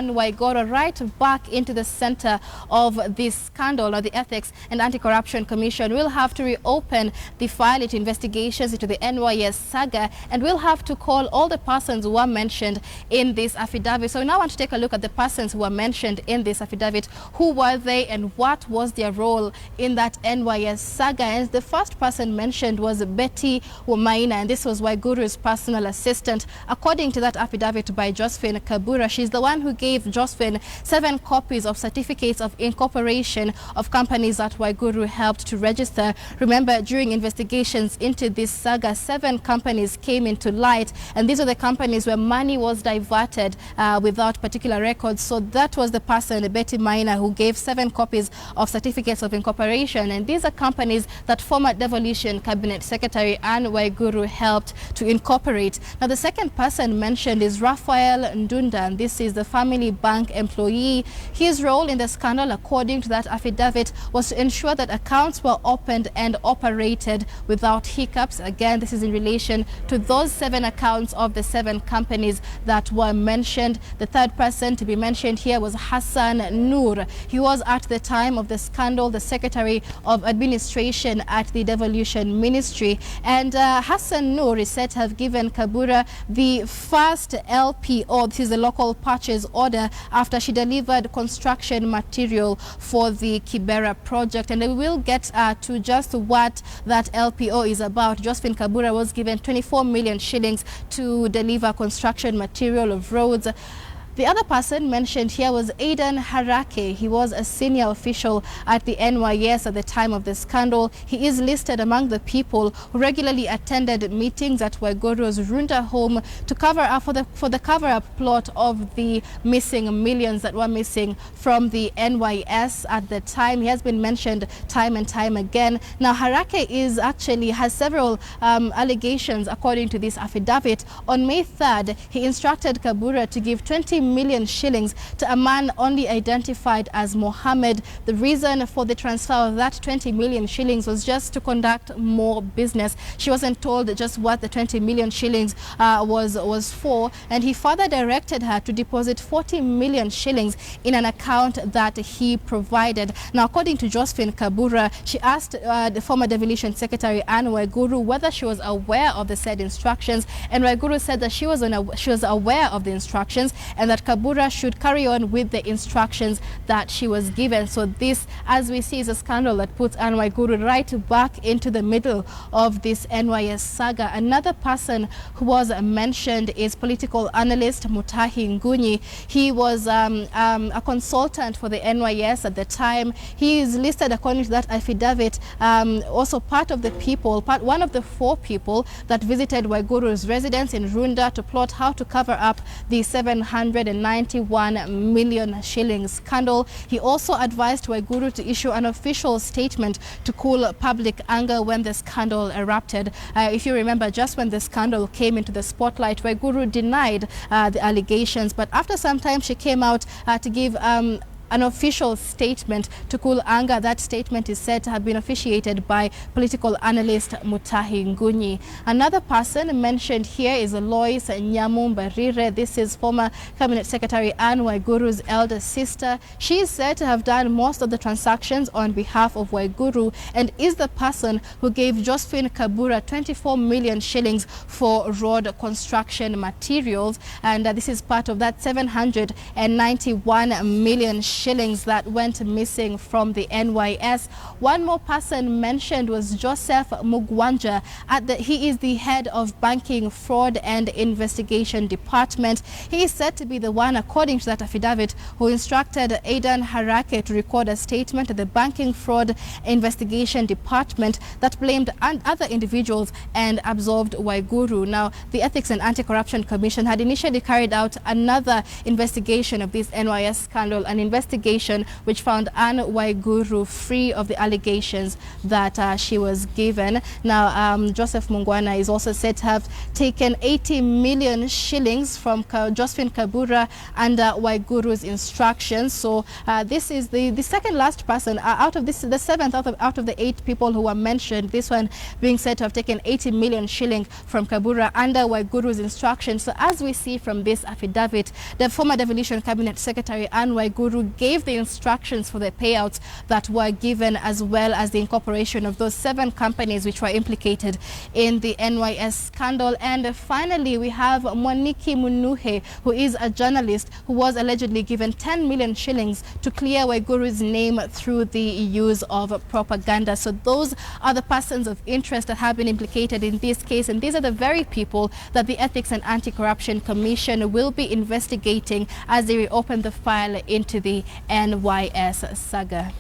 Anne Waiguru right back into the center of this scandal. Now, the Ethics and Anti-Corruption Commission will have to reopen the file into investigations into the NYS saga, and will have to call all the persons who are mentioned in this affidavit. So we now want to take a look at the persons who were mentioned in this affidavit. Who were they and what was their role in that NYS saga? And the first person mentioned was Betty Womaina, and this was Waiguru's personal assistant. According to that affidavit by Josephine Kabura, she's the one who gave Josephine 7 copies of certificates of incorporation of companies that Waiguru helped to register. Remember, during investigations into this saga, 7 companies came into light, and these are the companies where money was diverted without particular records. So that was the person, Betty Maina, who gave 7 copies of certificates of incorporation, and these are companies that former Devolution Cabinet Secretary Anne Waiguru helped to incorporate. Now, the second person mentioned is Raphael Ndunda, and this is the Family Bank employee. His role in the scandal, according to that affidavit, was to ensure that accounts were opened and operated without hiccups. Again, this is in relation to those 7 accounts of the 7 companies that were mentioned. The third person to be mentioned here was Hassan Nora. He was at the time of the scandal the Secretary of Administration at the Devolution Ministry, and Hassan Nora is said to have given Kabura the first LPO, this is the local purchase order, after she delivered construction material for the Kibera project. And we will get to just what that LPO is about. Josephine Kabura was given 24 million shillings to deliver construction material of roads. The other person mentioned here was Aden Haraki. He was a senior official at the NYS at the time of the scandal. He is listed among the people who regularly attended meetings at Waiguru's Runda home to cover up for the cover-up plot of the missing millions that were missing from the NYS at the time. He has been mentioned time and time again. Now, Haraki has several allegations according to this affidavit. On May 3rd, he instructed Kabura to give 20 million shillings to a man only identified as Mohammed. The reason for the transfer of that 20 million shillings was just to conduct more business. She wasn't told just what the 20 million shillings was for, and he further directed her to deposit 40 million shillings in an account that he provided. Now, according to Josephine Kabura, she asked the former Devolution Secretary Anne Waiguru whether she was aware of the said instructions, and Waiguru said that she was aware of the instructions, and that Kabura should carry on with the instructions that she was given. So this, as we see, is a scandal that puts Anne Waiguru right back into the middle of this NYS saga. Another person who was mentioned is political analyst Mutahi Ngunyi. He was a consultant for the NYS at the time. He is listed according to that affidavit, also one of the 4 people that visited Waiguru's residence in Runda to plot how to cover up the 791 million shillings scandal. He also advised Waiguru to issue an official statement to cool public anger when the scandal erupted. If you remember, just when the scandal came into the spotlight, Waiguru denied the allegations, but after some time she came out to give an official statement to cool anger. That statement is said to have been officiated by political analyst Mutahi Ngunyi. Another person mentioned here is Lois Nyamumbarire. This is former Cabinet Secretary Anne Waiguru's elder sister. She is said to have done most of the transactions on behalf of Waiguru, and is the person who gave Josephine Kabura 24 million shillings for road construction materials, and this is part of that 791 million shillings that went missing from the NYS. One more person mentioned was Joseph Mugwanja. He is the head of Banking Fraud and Investigation Department. He is said to be the one, according to that affidavit, who instructed Aden Haraki to record a statement at the Banking Fraud Investigation Department that blamed other individuals and absolved Waiguru. Now, the Ethics and Anti-Corruption Commission had initially carried out another investigation of this NYS scandal, an investigation investigation which found Anne Waiguru free of the allegations that she was given. Now, Joseph Mungwana is also said to have taken 80 million shillings from Josephine Kabura under Waiguru's instructions. So this is the second last person out of this, the seventh out of the 8 people who were mentioned. This one being said to have taken 80 million shillings from Kabura under Waiguru's instructions. So as we see from this affidavit, the former Devolution Cabinet Secretary Anne Waiguru gave the instructions for the payouts that were given, as well as the incorporation of those 7 companies which were implicated in the NYS scandal. And finally, we have Mwaniki Munuhe, who is a journalist who was allegedly given 10 million shillings to clear Waiguru's name through the use of propaganda. So those are the persons of interest that have been implicated in this case, and these are the very people that the Ethics and Anti-Corruption Commission will be investigating as they reopen the file into the NYS saga.